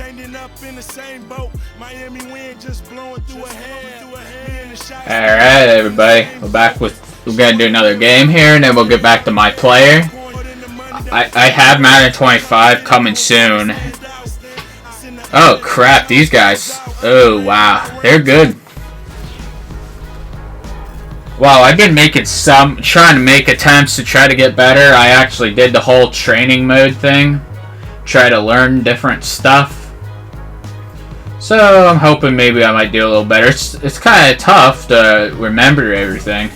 Alright, everybody. We're gonna do another game here, and then we'll get back to my player. I have Madden 25 coming soon. Oh crap, these guys. Oh wow, they're good. Wow, I've been trying to make attempts to try to get better. I actually did the whole training mode thing. Try to learn different stuff. So I'm hoping maybe I might do a little better. It's kind of tough to remember everything.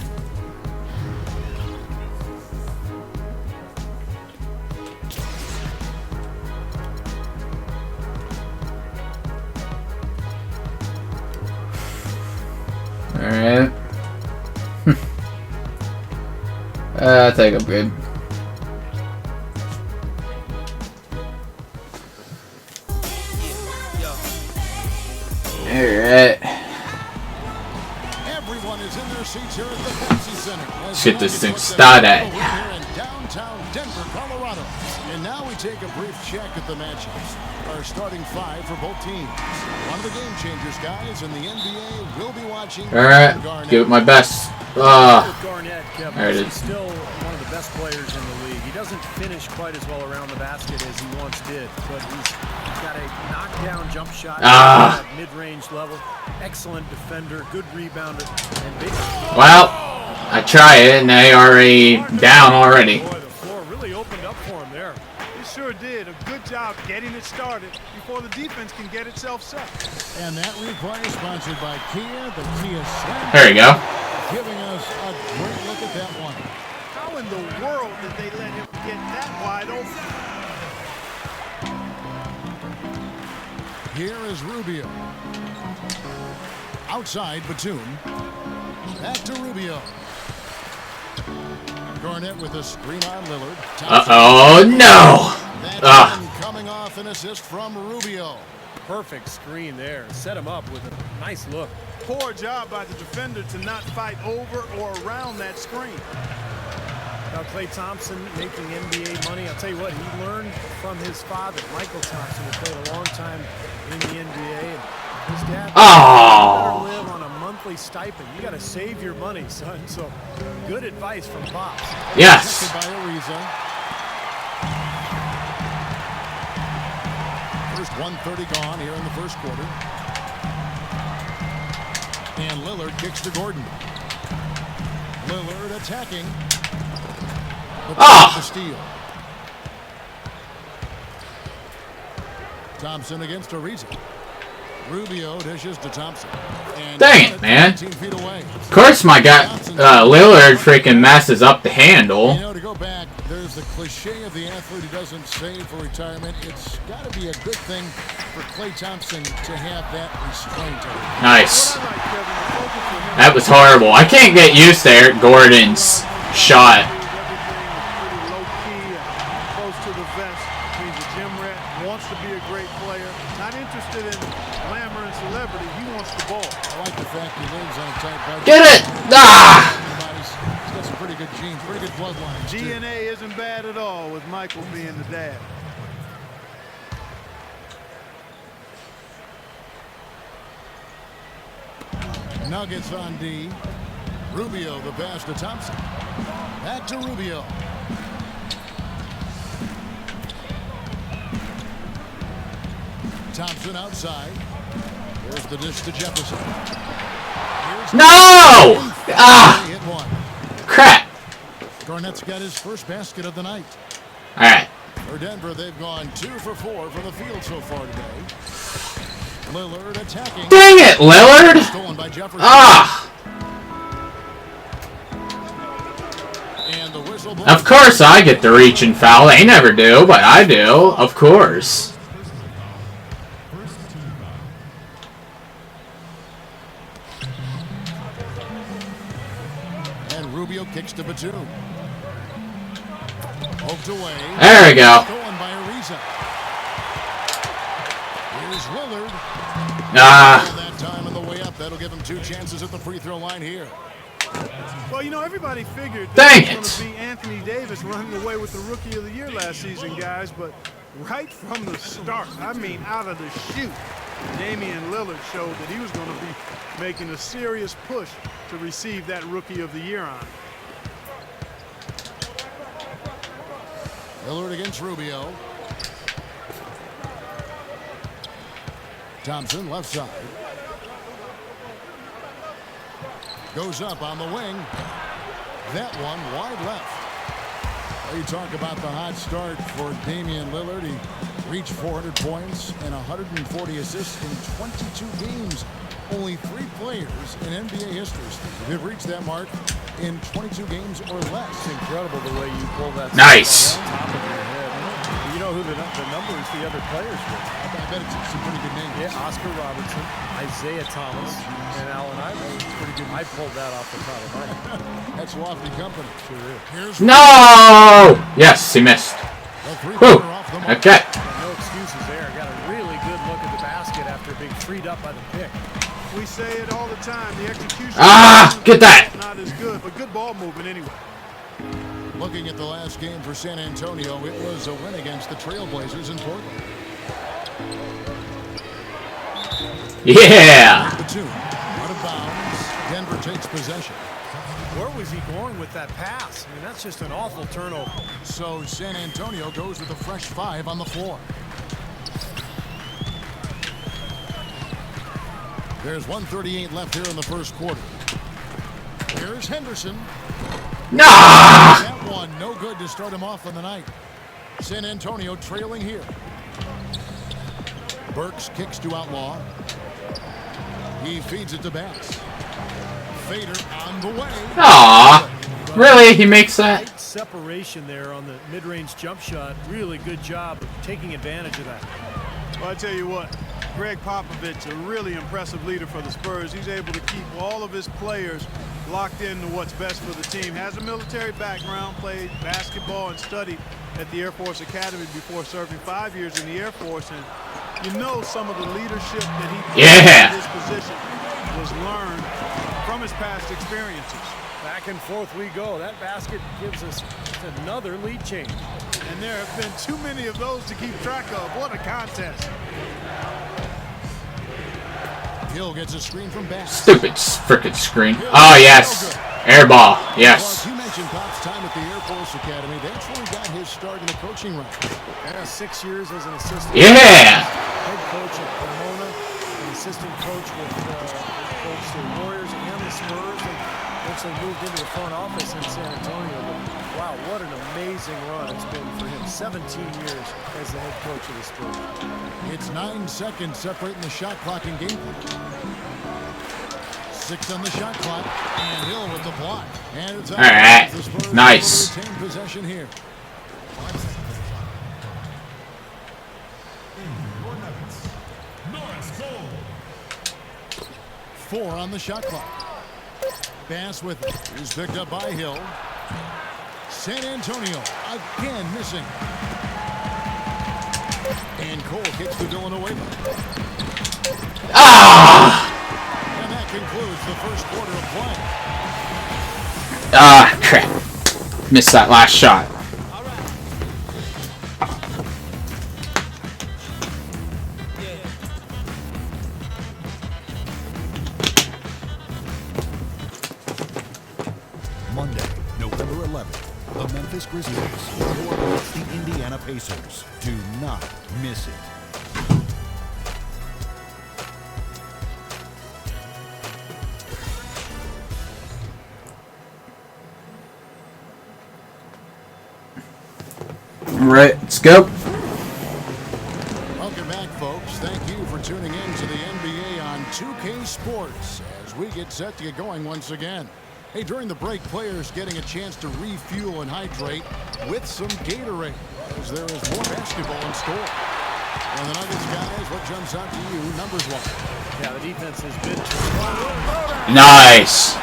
Alright. I think I'm good. Alright. Everyone is in their seats here at the Pepsi Center. Let's get this thing started. Downtown Denver, Colorado. And now we take a brief check at the matchups. Our starting five for both teams. One of the game changers, guys, in the NBA will be watching. Alright, give it my best. Garnett, Kevin, there it is. He's still one of the best players in the league. He doesn't finish quite as well around the basket as he once did, but he's got a knockdown jump shot at mid-range level. Excellent defender, good rebounder, and big. Well, I try it, and they already down already. Boy, the floor really opened up for him there. He sure did. A good job getting it started before the defense can get itself set. And that replay is sponsored by Kia, the Kia Slam. There you go. Giving us a great look at that one. How in the world did they let him get that wide open? Here is Rubio. Outside, Batum. Back to Rubio. Garnett with a screen on Lillard. Uh-oh, no! That's coming off an assist from Rubio. Perfect screen there. Set him up with a nice look. Poor job by the defender to not fight over or around that screen. Now Klay Thompson making NBA money. I'll tell you what, he learned from his father, Michael Thompson, who played a long time in the NBA. And his dad better live on a monthly stipend. You got to save your money, son. So good advice from Pops. Yes. By Ariza. First 1:30 gone here in the first quarter. And Lillard kicks to Gordon. Lillard attacking. The steal. Thompson against Ariza. Rubio dishes to Thompson. And dang it, man. 15 feet away. Of course my guy, Lillard freaking messes up the handle. You know, to go back, there's the cliche of the athlete who doesn't save for retirement. It's got to be a good thing for Klay Thompson to have that restraint. Nice. That was horrible. I can't get used to Eric Gordon's shot. Close to the vest. He's a gym rat, wants to be a great player, not interested in glamour and celebrity. He wants the ball. I like the fact he lives on a tight budget. Get it! He's got some pretty good genes, pretty good bloodlines. DNA isn't bad at all with Michael being the dad. Nuggets on D. Rubio, the pass to Thompson. Back to Rubio. Thompson outside. Here's the dish to Jefferson. No! Hit one. Crap. Garnett's got his first basket of the night. All right. For Denver, they've gone 2 for 4 from the field so far today. Lillard attacking. Dang it, Lillard! Stolen by Jefferson. And the whistle blows. Of course I get the reach and foul. They never do, but I do. Of course. And Rubio kicks to Batum. Poked away. There we go. Stolen by Ariza. Here's Lillard. That time on the way up, that'll give him 2 chances at the free throw line here. Well, you know, everybody figured that it was going to be Anthony Davis running away with the Rookie of the Year last season, guys, but Right from the start, I mean out of the chute, Damian Lillard showed that he was going to be making a serious push to receive that Rookie of the Year honor. Lillard against Rubio. Thompson left side. Goes up on the wing. That one wide left. You talk about the hot start for Damian Lillard. He reached 400 points and 140 assists in 22 games. Only 3 players in NBA history have reached that mark in 22 games or less. It's incredible the way you pull that. Nice. Top of your head. You know who the numbers the other players were? I bet it's some pretty good names. Yeah, Oscar Robertson, Isaiah Thomas, and Allen Iverson. Pretty good. I pulled that off the top of my head. That's lofty company. Sure is. Here's No! Yes, he missed. Whew. Okay. No excuses there. Got a really good look at the basket after being freed up by the pick. We say it all the time. The execution Get that. is not as good, but good ball movement anyway. Looking at the last game for San Antonio, it was a win against the Trailblazers in Portland. Yeah. The two, out of bounds. Denver takes possession. Where was he going with that pass? I mean, that's just an awful turnover. So San Antonio goes with a fresh 5 on the floor. There's 1:38 left here in the first quarter. Here's Henderson. Nah. That one no good to start him off on the night. San Antonio trailing here. Burks kicks to Outlaw. He feeds it to Bass. Fader on the way. Aw. Really? He makes that? Tight separation there on the mid-range jump shot. Really good job of taking advantage of that. Well, I tell you what, Greg Popovich, a really impressive leader for the Spurs. He's able to keep all of his players locked into what's best for the team. Has a military background, played basketball and studied at the Air Force Academy before serving 5 years in the Air Force. And you know some of the leadership that he brings to this position was learned from his past experiences. Back and forth we go. That basket gives us another lead change. And there have been too many of those to keep track of. What a contest. Hill gets a screen from Bass. Stupid frickin' screen. Oh, yes. Air ball. Yes. Well, you mentioned Pop's time at the Air Force Academy. That's where he got his start in the coaching ranks. Yeah, 6 years as an assistant. Yeah. Head coach at Pomona, an assistant coach with both the Warriors and the Spurs, and eventually moved into the front office in San Antonio. But wow, what an amazing run it's been for him. 17 years as the head coach of the Spurs. It's 9 seconds separating the shot clock and game clock. 6 on the shot clock, and Hill with the block. And it's all right. Nice. Retain possession here. 4 on the shot clock. Bass with it. He's picked up by Hill. San Antonio again missing. And Cole kicks the Villanova. Ah. And that concludes the first quarter of play. Ah, crap. Missed that last shot. Monday, November 11th, the Memphis Grizzlies go against the Indiana Pacers. Do not miss it. All right, let's go. Welcome back, folks. Thank you for tuning in to the NBA on 2K Sports as we get set to get going once again. Hey, during the break, players getting a chance to refuel and hydrate with some Gatorade as there is more basketball in store. And the Nuggets, guys, what jumps out to you numbers-wise? Yeah, the defense has been Nice.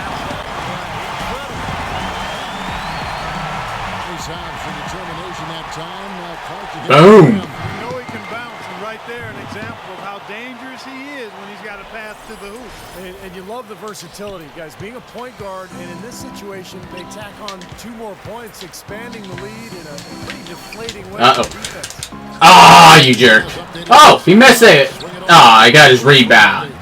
For determination that time, Clark to get Boom. You know he can bounce, and right there an example of how dangerous he is when he's got a path to the hoop. And you love the versatility, guys. Being a point guard, and in this situation, they tack on 2 more points, expanding the lead in a pretty deflating way. Uh-oh. For defense. Ah. you jerk. Oh, he missed it. Oh, I got his rebound.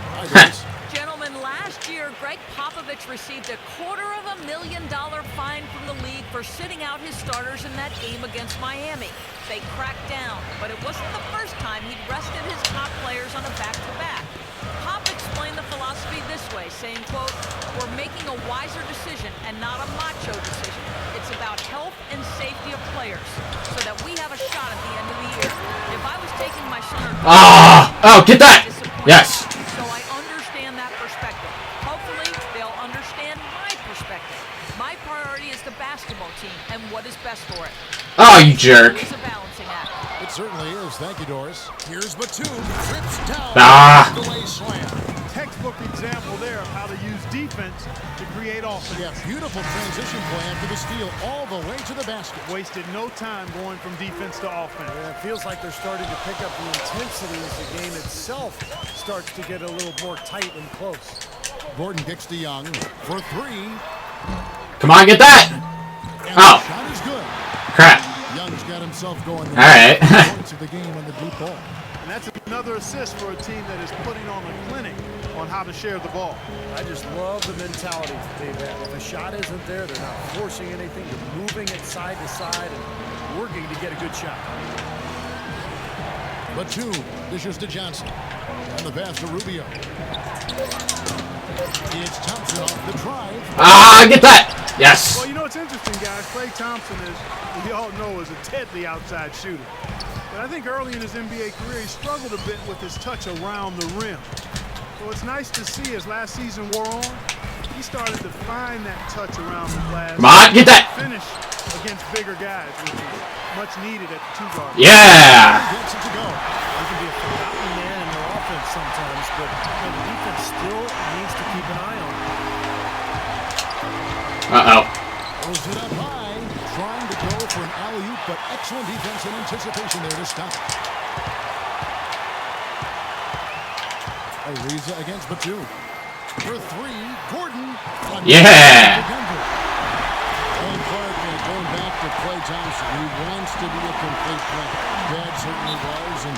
Gentlemen, last year, Greg Popovich received $250,000 fine from the league for sitting out his starters in that game against Miami. They cracked down, but it wasn't the first time he'd rested his top players on a back-to-back. Pop explained the philosophy this way, saying, quote, "We're making a wiser decision and not a macho decision. It's about health and safety of players so that we have a shot at the end of the year. If I was taking my son or Oh, get that! Yes. So I understand that perspective. Hopefully, they'll understand my perspective. My priority is the basketball team and what is best for it. Oh, you jerk. It's a balancing act. It certainly is. Thank you, Doris. Here's Batum. Trips down. Away slam. Textbook example there of how to use defense to create offense. Yeah, beautiful transition play after the steal all the way to the basket. Wasted no time going from defense to offense. Yeah, it feels like they're starting to pick up the intensity as the game itself starts to get a little more tight and close. Gordon kicks to Young for three. Come on, get that! And Oh. the shot is good. Crap. Young's got himself going. All right. Points of the game on the deep ball. And that's another assist for a team that is putting on a clinic on how to share the ball. I just love the mentality they've had. If a shot isn't there, they're not forcing anything. They're moving it side to side and working to get a good shot. Batum dishes to Johnson. And the pass to Rubio. It's Thompson off the drive. Get that! Yes. Well, you know, it's interesting, guys. Klay Thompson is, we all know, is a deadly outside shooter. But I think early in his NBA career, he struggled a bit with his touch around the rim. So it's nice to see as last season wore on, he started to find that touch around the glass. Come on, get that! Finish against bigger guys, which is much needed at the two-guard. Yeah! Gets it to go. He can be a forgotten man in their offense sometimes, but the defense still needs to keep an eye on him. Uh-oh. Throws it up high, trying to go for an alley-oop, but excellent defense and anticipation there to stop. Ariza against Batum. For three, Gordon. Yeah. And Clark going back to Klay Thompson. He wants to be a complete player. Dad certainly was, and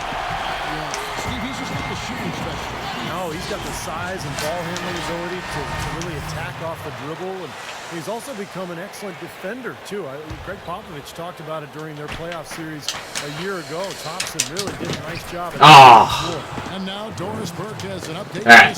Steve, he's just not the shooting specialist. No, he's got the size and ball handling ability to really attack off the dribble, and he's also become an excellent defender, too. Greg Popovich talked about it during their playoff series a year ago. Thompson really did a nice job at the floor. And now Doris Burke has an update. All right.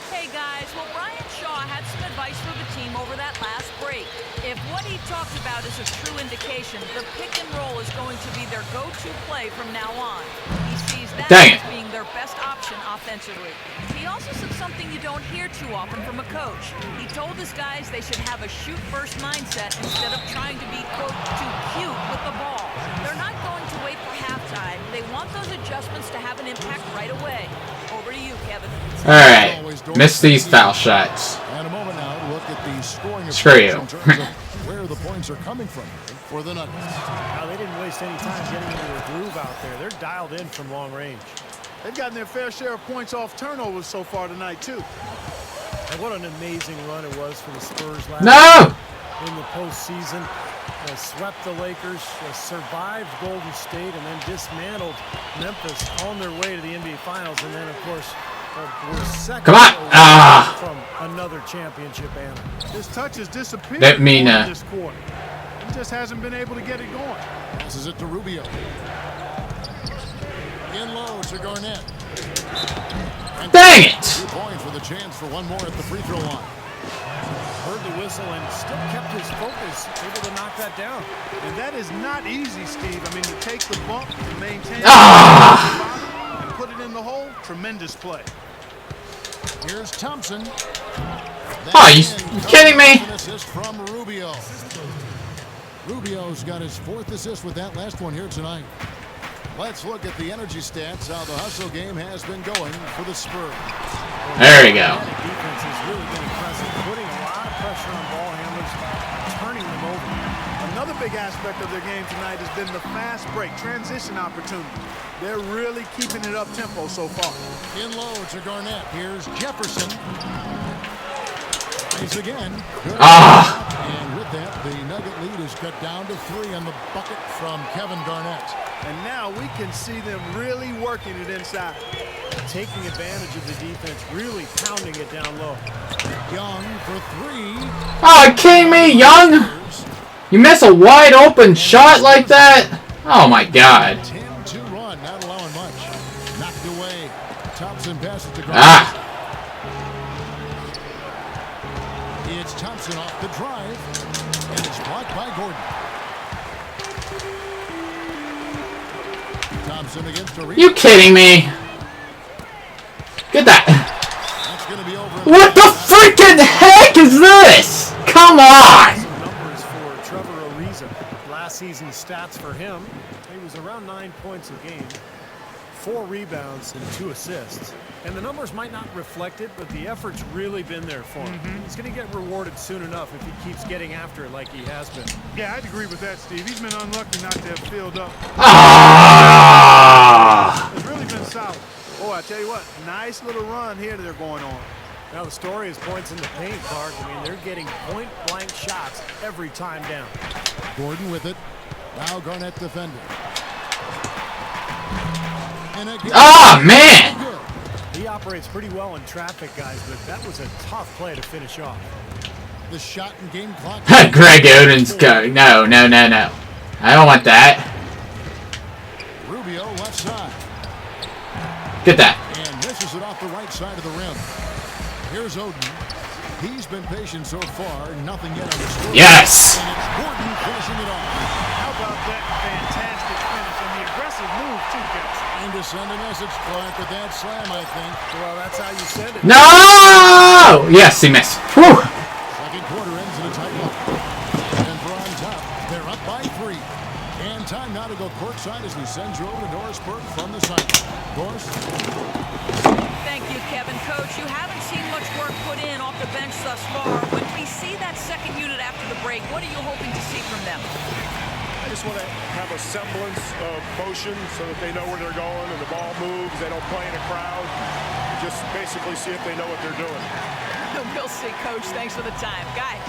Hey, guys. Well, Brian Shaw had some advice for the team over that last break. If what he talked about is a true indication, the pick and roll is going to be their go-to play from now on. He sees that as being their best option offensively. He also said something you don't hear too often from a coach. He told his guys they should have a shoot-first mindset instead of trying to be, quote, too cute with the ball. They're not going to wait for halftime. They want those adjustments to have an impact right away. Over to you, Kevin. All right. Miss these foul shots. And a moment now to look at the scoring. Screw you. In terms of where the points are coming from for the Nuggets. Now, they didn't waste any time getting into a groove out there. They're dialed in from long range. They've gotten their fair share of points off turnovers so far tonight, too. And what an amazing run it was for the Spurs last No! in the postseason. They swept the Lakers, survived Golden State, and then dismantled Memphis on their way to the NBA Finals. And then, of course, we're second Come on! from another championship anthem. His touch has disappeared That mean, in this quarter. He just hasn't been able to get it going. Passes it to Rubio. In low to Garnett. And Dang it! 2 points with a chance for one more at the free throw line. Heard the whistle and still kept his focus, able to knock that down. And that is not easy, Steve. I mean, to take the bump, to maintain and put it in the hole, tremendous play. Here's Thompson. Oh, you kidding me? An assist from Rubio. Rubio's got his 4th assist with that last one here tonight. Let's look at the energy stats, how the hustle game has been going for the Spurs. There we go. The defense has really been impressive, putting a lot of pressure on ball handlers, turning them over. Another big aspect of their game tonight has been the fast break, transition opportunity. They're really keeping it up tempo so far. In low to Garnett. Here's Jefferson. He's again. Good. And with that, the Nugget lead is cut down to 3 on the bucket from Kevin Garnett. And now we can see them really working it inside. Taking advantage of the defense, really pounding it down low. Young for 3. Oh, kidding me, Young? You miss a wide open shot like that? Oh my God. 10-2 run, not allowing much. Knocked away. Thompson passes to Garnett. Ah. It's Thompson off the drive, and it's blocked by Gordon. Thompson against a You kidding me? Get that. That's going to be over. What the freaking heck is this? Come on. Some numbers for Trevor Ariza. Last season's stats for him, he was around 9 points a game, 4 rebounds and 2 assists. And the numbers might not reflect it, but the effort's really been there for him. He's going to get rewarded soon enough if he keeps getting after it like he has been. Yeah, I'd agree with that, Steve. He's been unlucky not to have filled up. Ah. It's really been solid. Oh, I tell you what, nice little run here that they're going on. Now the story is points in the paint, Clark. I mean, they're getting point-blank shots every time down. Gordon with it. Now Garnett defending. And again, Ah, man. He operates pretty well in traffic, guys, but that was a tough play to finish off. the shot and game clock. Greg Oden's go. No. I don't want that. Rubio left side. Get that. And misses it off the right side of the rim. Here's Oden. He's been patient so far. Nothing yet on the score. Yes. And it's Gordon finishing it off. How about that fantastic finish and the aggressive move, too, Coach? Trying to send a message, Clark, with that slam, I think. Well, that's how you send it. No! Yes, he missed. Whew. Second quarter ends in a tight one. Denver on top. They're up by 3. And time now to go courtside as we send you over to Doris Burke from the side. Doris? Thank you, Kevin. Coach, you haven't seen much work put in off the bench thus far. When we see that second unit after the break, what are you hoping to see from them? I just want to have a semblance of motion so that they know where they're going and the ball moves. They don't play in a crowd. Just basically see if they know what they're doing. We'll see, Coach. Thanks for the time. Guys.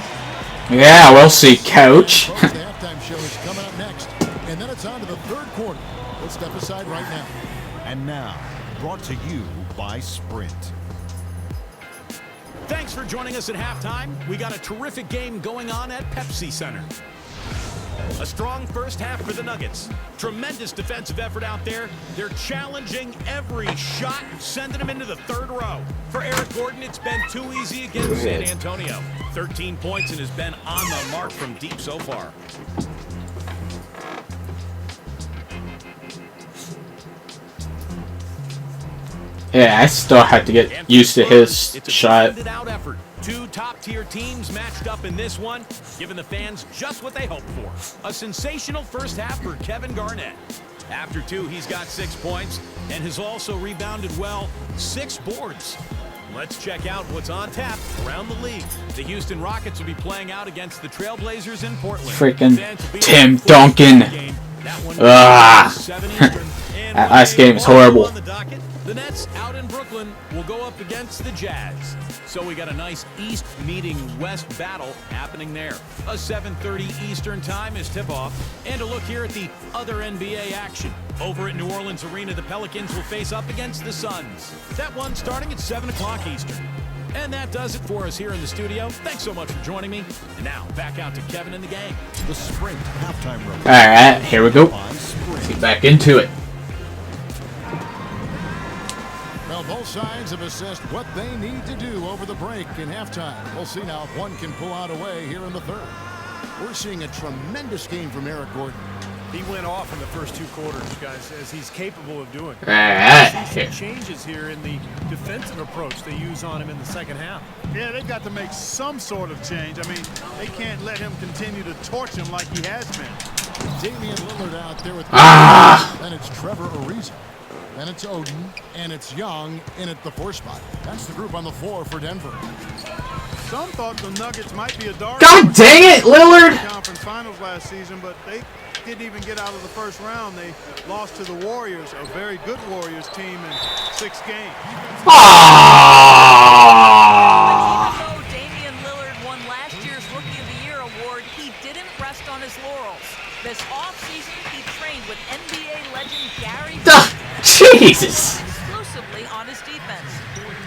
Yeah, we'll see, Coach. The halftime show is coming up next. And then it's on to the third quarter. Let's step aside right now. And now, brought to you by Sprint. Thanks for joining us at halftime. We got a terrific game going on at Pepsi Center. A strong first half for the Nuggets. Tremendous defensive effort out there. They're challenging every shot, sending them into the third row. For Eric Gordon, it's been too easy against San Antonio. 13 points and has been on the mark from deep so far. Yeah, I still have to get used to his it's a shot. blended out effort. Two top-tier teams matched up in this one, giving the fans just what they hoped for. A sensational first half for Kevin Garnett. After 2, he's got 6 points and has also rebounded well, 6 boards. Let's check out what's on tap around the league. The Houston Rockets will be playing out against the Trailblazers in Portland. Freaking Tim Duncan. Ah. That last game is horrible. The Nets out in Brooklyn will go up against the Jazz. So we got a nice East meeting West battle happening there. A 7:30 Eastern time is tip-off. And a look here at the other NBA action. Over at New Orleans Arena, the Pelicans will face up against the Suns. That one starting at 7 o'clock Eastern. And that does it for us here in the studio. Thanks so much for joining me. And now, back out to Kevin and the gang. The Sprint halftime report. Alright, here we go. By Sprint. Get back into it. Well, both sides have assessed what they need to do over the break in halftime. We'll see now if one can pull out away here in the third. We're seeing a tremendous game from Eric Gordon. He went off in the first 2 quarters, guys, as he's capable of doing. Alright. Some changes here in the defensive approach they use on him in the second half. Yeah, they've got to make some sort of change. I mean, they can't let him continue to torch him like he has been. Damian Lillard out there with and it's Trevor Ariza. And it's Oden, and it's Young in at the 4 spot. That's the group on the floor for Denver. Some thought the Nuggets might be a dark God horse dang it, Lillard! conference finals last season, but they didn't even get out of the first round. They lost to the Warriors, a very good Warriors team in 6 games. Aww. Even though Damian Lillard won last year's Rookie of the Year award, he Jesus. Exclusively on his defense.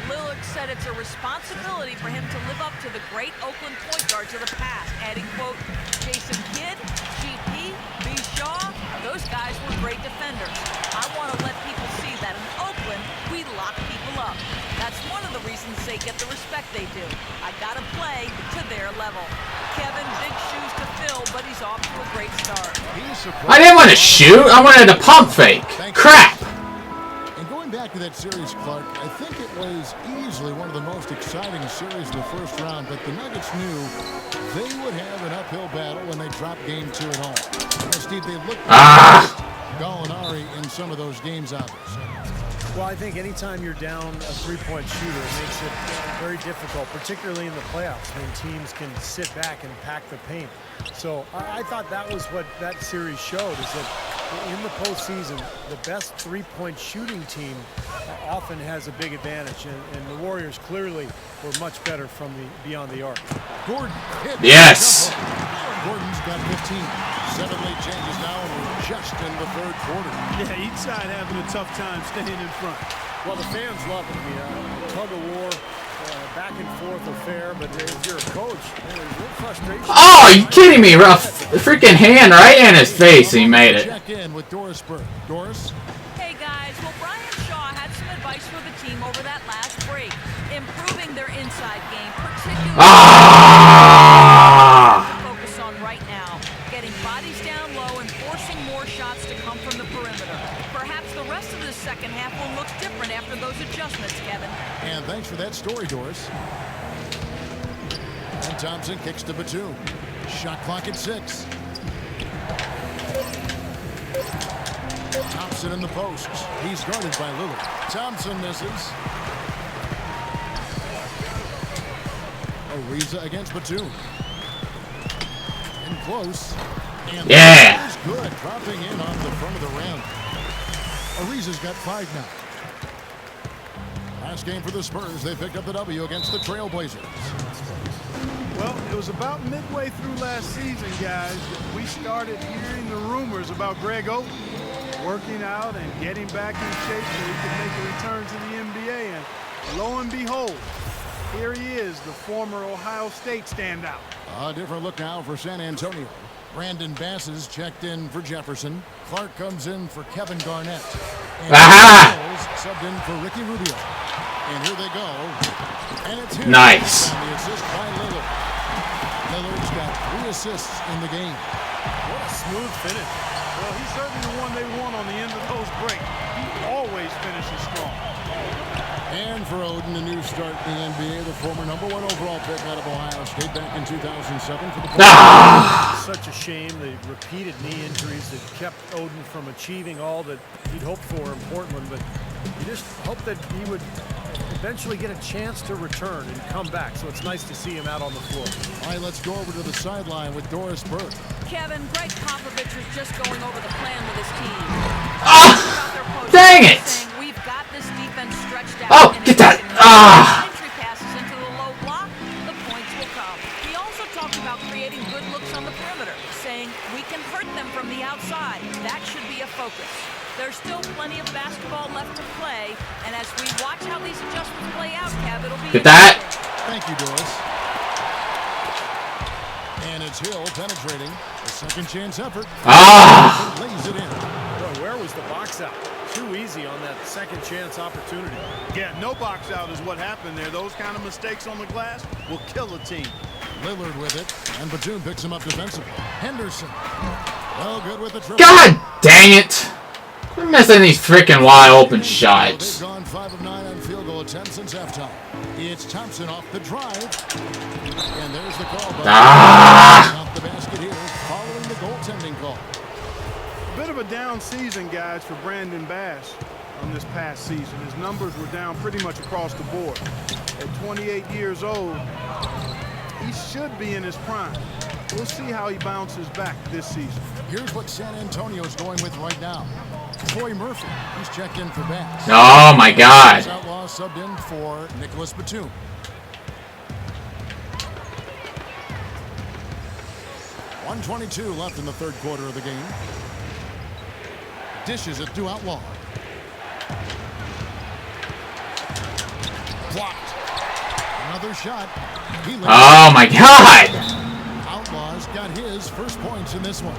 Lillard said it's a responsibility for him to live up to the great Oakland point guards of the past, adding, quote, Jason Kidd, GP, B. Shaw, those guys were great defenders. I want to let people see that in Oakland, we lock people up. That's one of the reasons they get the respect they do. I gotta play to their level. Kevin, big shoes to fill, but he's off to a great start. I didn't want to shoot. I wanted to pump fake. Crap. And going back to that series, Clark, I think it was easily one of the most exciting series of the first round, but the Nuggets knew they would have an uphill battle when they dropped game 2 at home. You know, Steve, they looked Gallinari in some of those games out there. Well, I think anytime you're down a three-point shooter, it makes it very difficult, particularly in the playoffs when teams can sit back and pack the paint. So I thought that was what that series showed, is that in the postseason, the best three-point shooting team often has a big advantage, and the Warriors clearly were much better from beyond the arc. Gordon hits. Yes. Gordon's got 15. 7 late changes now, and we're just in the third quarter. Yeah, each side having a tough time staying in front. Well, the fans love it. I mean, tug of war, back and forth affair, but if you're a coach, there's real frustration. Oh, are you kidding me? Rough freaking hand right in his face. He made it. Check in with Doris Burke. Doris? Hey guys, well Brian Shaw had some advice for the team over that last break. Improving their inside game, particularly to focus on right now. Getting bodies down low and forcing more shots to come from the perimeter. Perhaps the rest of the second half will look different after those adjustments, Kevin. And thanks for that story, Doris. And Thompson kicks to Batum. Shot clock at 6. Thompson in the post. He's guarded by Lillard. Thompson misses. Ariza against Batum. In close. And Yeah. is good. Dropping in on the front of the rim. Ariza's got 5 now. Last game for the Spurs. They picked up the W against the Trailblazers. Well, it was about midway through last season, guys, that we started hearing the rumors about Greg Oden working out and getting back in shape so he could make a return to the NBA. And lo and behold, here he is, the former Ohio State standout. A different look now for San Antonio. Brandon Bass is checked in for Jefferson. Clark comes in for Kevin Garnett. And Mills subbed in for Ricky Rubio. And here they go. And it's here. Nice. And the assist by Lillard. Lillard's got 3 assists in the game. What a smooth finish. Well, he's certainly the one they want on the end of those breaks. He always finishes strong. And for Oden, a new start in the NBA, the former #1 overall pick out of Ohio State back in 2007 for the Such a shame, the repeated knee injuries that kept Oden from achieving all that he'd hoped for in Portland, but you just hope that he would eventually get a chance to return and come back, so it's nice to see him out on the floor. All right, let's go over to the sideline with Doris Burke. Kevin, Greg Popovich was just going over the plan with his team. Dang it! Saying, we've got this defense stretched out. Oh, and get if that. we can entry passes into the low block, the points will come. He also talked about creating good looks on the perimeter, saying we can hurt them from the outside. That should be a focus. There's still plenty of basketball left to play, and as we watch how these adjustments play out, Kev, it'll be Get that. Thank you, Doris. And it's Hill penetrating. A second chance effort. Lays it in. Boy, where was the box out? Too easy on that second chance opportunity. Yeah, no box out is what happened there. Those kind of mistakes on the glass will kill a team. Lillard with it, and Batum picks him up defensively. Henderson. Well, good with the triple. God dang it. We're missing these freaking wide open shots. They've gone 5 of 9 on field goal attempts since halftime. It's Thompson off the drive. And there's the call. Off the basket here, following the goaltending call. A bit of a down season, guys, for Brandon Bass on this past season. His numbers were down pretty much across the board. At 28 years old, he should be in his prime. We'll see how he bounces back this season. Here's what San Antonio's going with right now. Troy Murphy, he's checked in for Bass. Oh my God. Outlaw subbed in for Nicholas Batum. .122 left in the third quarter of the game. Dishes it to Outlaw. Blocked. Another shot. Oh my God! Outlaws got his first points in this one.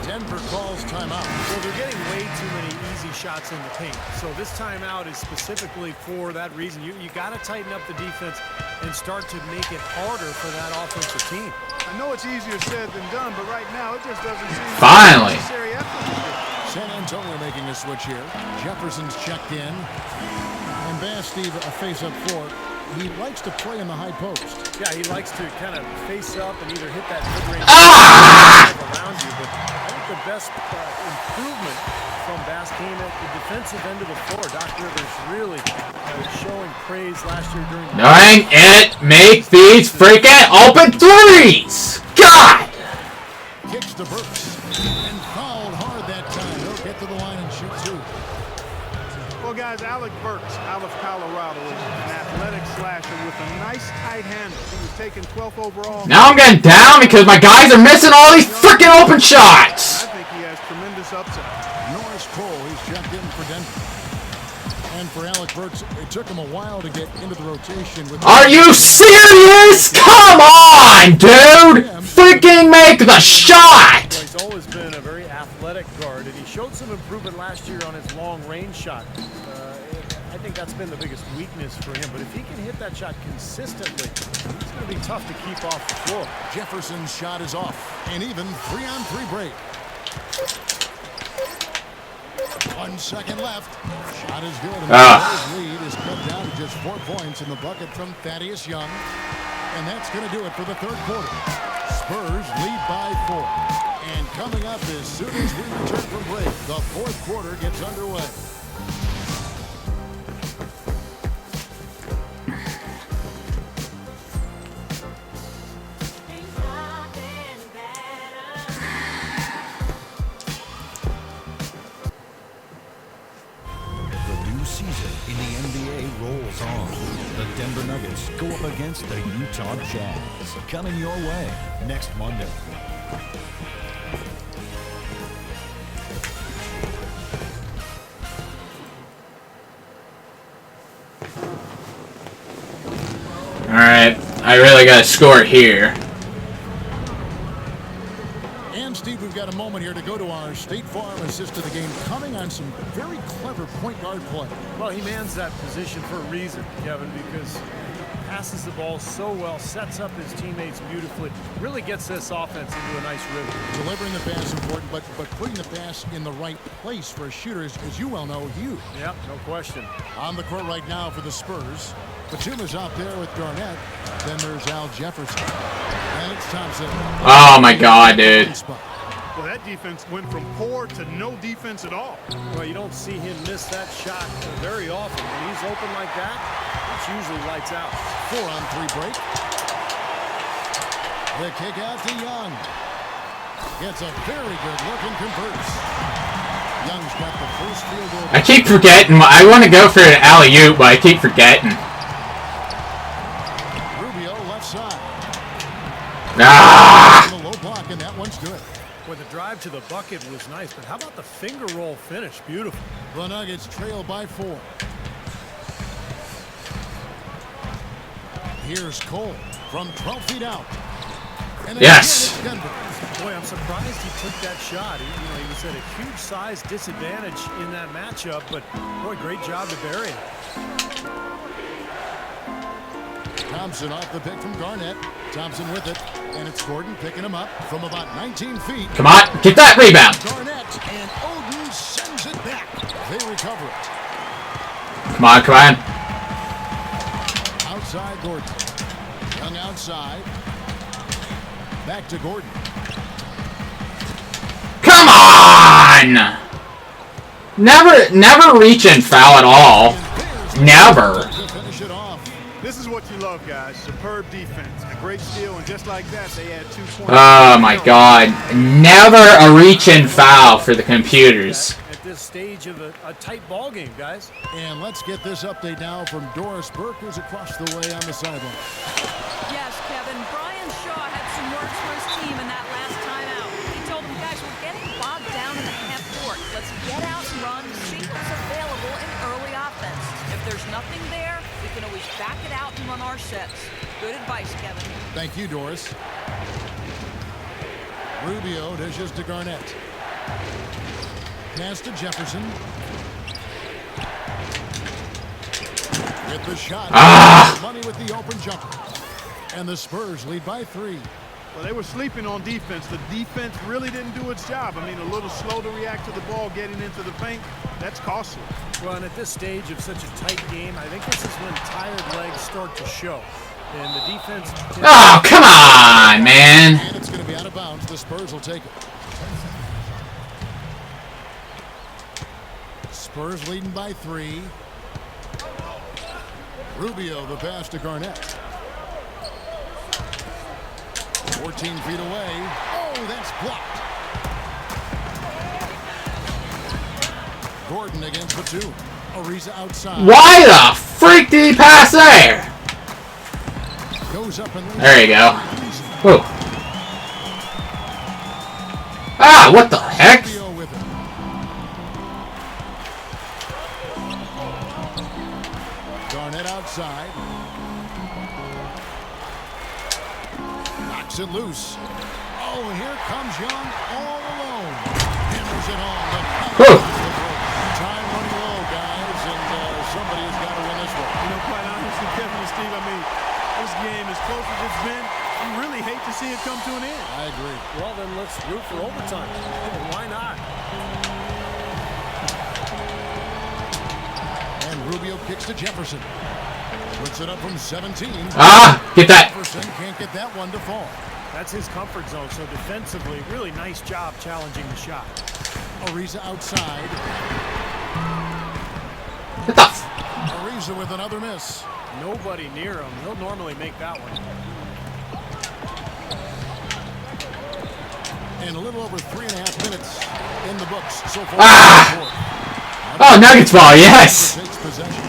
Denver calls timeout. Well, they're getting way too many easy shots in the paint. So this timeout is specifically for that reason. You got to tighten up the defense and start to make it harder for that offensive team. I know it's easier said than done, but right now it just doesn't seem Finally. necessary effort. San Antonio making a switch here. Jefferson's checked in. And Bass Steve a face-up floor. He likes to play in the high post. Yeah, he likes to kind of face up and either hit that mid-range around you. But I think the best improvement from Bass came at the defensive end of the floor. Doc Rivers really showing praise last year during the Dang it! Make these freaking open threes! God! Kicks to Burks. And fouled hard that time. He'll get to the line and shoot two. Well, guys, Alec Burks out of Colorado is an athletic slasher with a nice tight handle. He was taken 12th overall. Now I'm getting down because my guys are missing all these freaking open shots! I think he has tremendous upside. Norris Cole, he's checked in for Denver. And for Alec Burks, it took him a while to get into the rotation. Are you serious? Come on, dude! Freaking make the shot! He's always been a very athletic guard, and he showed some improvement last year on his long-range shot. I think that's been the biggest weakness for him, but if he can hit that shot consistently, it's going to be tough to keep off the floor. Jefferson's shot is off. An even 3-on-3 break. 1 second left. Shot is good. And the lead is cut down to just 4 points in the bucket from Thaddeus Young. And that's going to do it for the third quarter. Spurs lead by 4. And coming up as soon as we return from break, the fourth quarter gets underway. In the NBA rolls on. The Denver Nuggets go up against the Utah Jazz. Coming your way next Monday. Alright, I really gotta score here. And Steve, we've got a moment here to go to our State Farm assist of the game, coming on some very clever point guard play. Well, he mans that position for a reason, Kevin, because he passes the ball so well, sets up his teammates beautifully, really gets this offense into a nice rhythm. Delivering the pass is important, but putting the pass in the right place for a shooter is, as you well know, huge. Yep, no question. On the court right now for the Spurs. Batuma's out there with Garnett. Then there's Al Jefferson. And it's Thompson. Oh my God, dude. Well, that defense went from poor to no defense at all. Well, you don't see him miss that shot very often. When he's open like that, it's usually lights out. 4-on-3 break. The kick out to Young. Gets a very good look and converts. Young's got the first field goal. I keep forgetting. I want to go for an alley-oop, but I keep forgetting. Rubio left side. Ah! The low block, and that one's good. Well, the drive to the bucket was nice, but how about the finger roll finish? Beautiful. The Nuggets trail by 4. Here's Cole from 12 feet out. And yes. Boy, I'm surprised he took that shot. He was at a huge size disadvantage in that matchup, but boy, great job to bury it. Thompson off the pick from Garnett. Thompson with it, and it's Gordon picking him up from about 19 feet. Come on, get that rebound. Garnett, and Oden sends it back. They recover it. Come on, come on. Outside Gordon. Young outside. Back to Gordon. Come on! Never reach and foul at all. Never. To finish it off. This is what you love, guys. Superb defense. A great steal, and just like that, they add 2 points. Oh my God. Never a reach and foul for the computers. At this stage of a tight ball game, guys. And let's get this update now from Doris Burke, who's across the way on the sideline. Yes, Kevin. Brian Shaw had some words for his team in that last timeout. He told them, guys, we're getting bogged down in the half court. Let's get out and run, see what's available in early offense. If there's nothing there, We can always back it out and run our sets. Good advice, Kevin. Thank you, Doris. Rubio dishes to Garnett. Pass to Jefferson. With the shot. Money with the open jumper. And the Spurs lead by 3. Well, they were sleeping on defense. The defense really didn't do its job. I mean, a little slow to react to the ball getting into the paint. That's costly. Well, and at this stage of such a tight game, I think this is when tired legs start to show. And the defense... Oh, come on, man. And it's going to be out of bounds. The Spurs will take it. Spurs leading by 3. Rubio, the pass to Garnett. 14 feet away. Oh, that's blocked. Gordon against Batum. Ariza outside. Why the freak did he pass there? Goes up and there you go. Whoa. Ah, what the heck? With it. Garnett outside. Knocks it loose. Oh, and here comes Young all alone. Hammers it home. Time running low, guys, and somebody has got to win this one. You know, quite honestly, Kevin and Steve, I mean, this game, as close as it's been, you really hate to see it come to an end. I agree. Well, then let's root for overtime. Why not? And Rubio kicks to Jefferson. Puts it up from 17. Get that. Jefferson can't get that one to fall. That's his comfort zone. So defensively, really nice job challenging the shot. Ariza outside. What the Ariza with another miss. Nobody near him. He'll normally make that one. And a little over 3.5 minutes in the books so far. Oh, Nuggets ball, yes. Takes possession.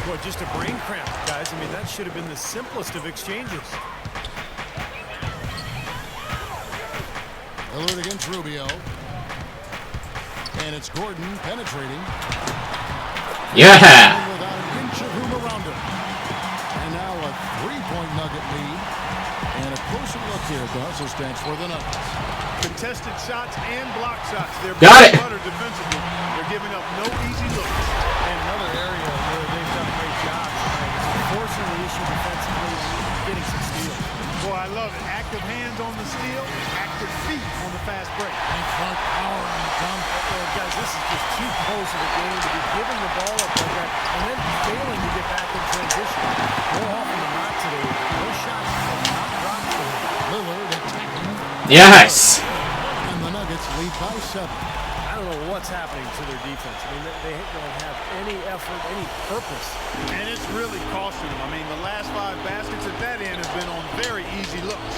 Boy, just a brain cramp, guys. I mean, that should have been the simplest of exchanges. Lillard against Rubio. And it's Gordon penetrating. Yeah. Without an inch of room around him. And now a 3-point Nugget lead. And a closer look here at the hustle stance for the Nuggets. Contested shots and block shots. They're got it. Better defensively. They're giving up no easy looks. And another area where they've done a great job is forcing the issue defensively, getting some steals. Boy, I love it. Active hands on the steal, active feet on the fast break. And front power on the dump. Guys, this is just too close of a game to be giving the ball up like that and then failing to get back in transition. More often than not today, those shots have not dropped for him. Lillard attacking. Yes. And the Nuggets lead by 7. I don't know what's happening to their defense. I mean, they don't have any effort, any purpose. And it's really costing them. I mean, the last 5 baskets at that end have been on very easy looks.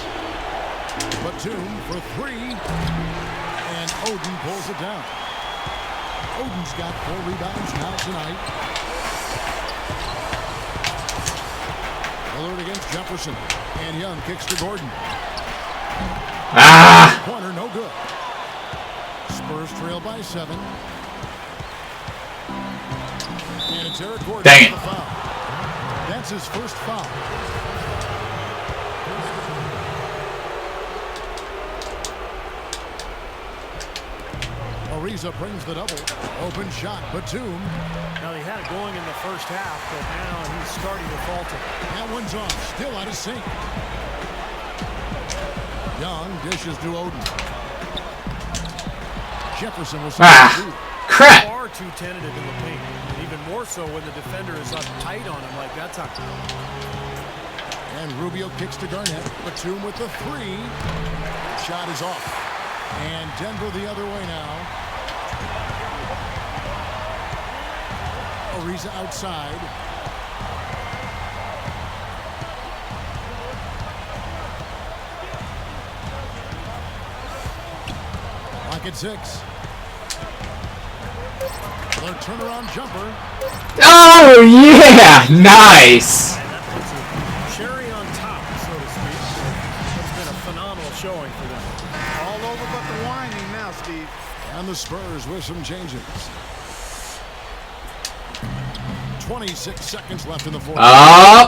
Batum for 3. And Odin pulls it down. Odin's got 4 rebounds now tonight. Lillard against Jefferson. And Young kicks to Gordon. Corner, no good. Spurs trail by 7. And it's Eric Gordon. Dang it. The foul. That's his first foul. Ariza brings the double. Open shot, Batum. Now, he had it going in the first half, but now he's starting to falter. That one's off, still out of sync. Young dishes to Odin. Jefferson will crap. Far too tentative in the paint. And even more so when the defender is up tight on him like that time. And Rubio kicks to Garnett. Batum with the 3. Shot is off. And Denver the other way now. Ariza outside. Lock at 6. Their turnaround jumper. Oh, yeah. Nice. And that puts a cherry on top, so to speak. It's been a phenomenal showing for them. All over but the winding now, Steve. And the Spurs with some changes. 26 seconds left in the fourth. Oh,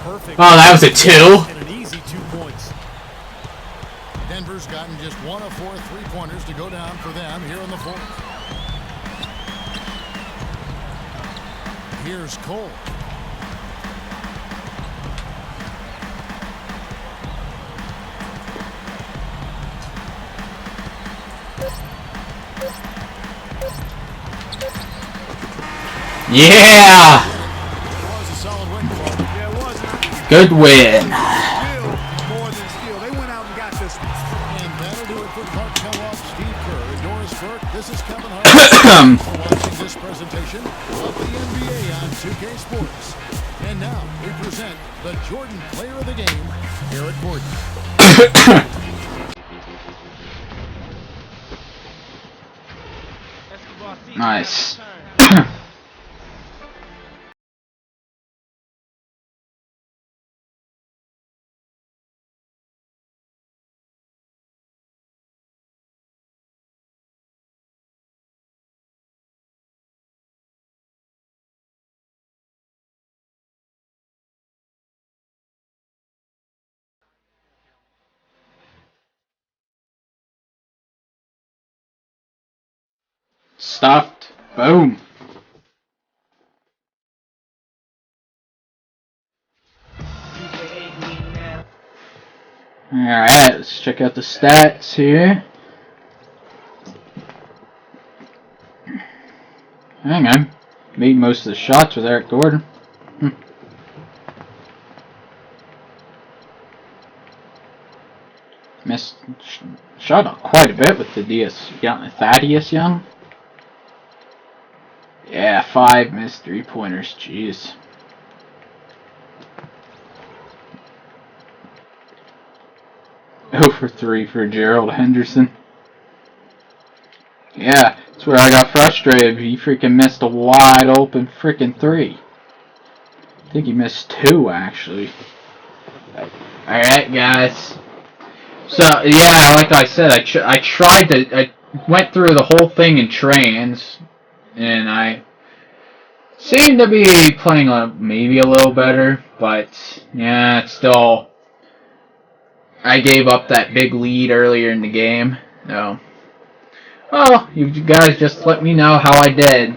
Perfect. oh, that was a 2. And an easy 2 points. Denver's gotten just 1 of 4 3-pointers to go down for them here in the fourth. Here's Cole. Yeah! It was a solid win for them. Yeah, it was. And I think Good win. skill more than skill. They went out and got this one. And that'll do it for Clark Kellogg, Steve Kerr, and Doris Burke. This is Kevin Hart. For watching this presentation of the NBA on 2K Sports. And now we present the Jordan Player of the Game, Eric Gordon. Nice. Stopped. Boom. Alright, let's check out the stats here. Hang on. Made most of the shots with Eric Gordon. Missed. Shot out quite a bit with the Thaddeus Young. Yeah, 5 missed 3-pointers. Jeez. For 3 for Gerald Henderson. Yeah, that's where I got frustrated. He freaking missed a wide open freaking 3. I think he missed 2 actually. Alright, guys. So, yeah, like I said, I went through the whole thing in trains, and I seemed to be playing maybe a little better, but, yeah, it's still, I gave up that big lead earlier in the game, so, well, you guys just let me know how I did.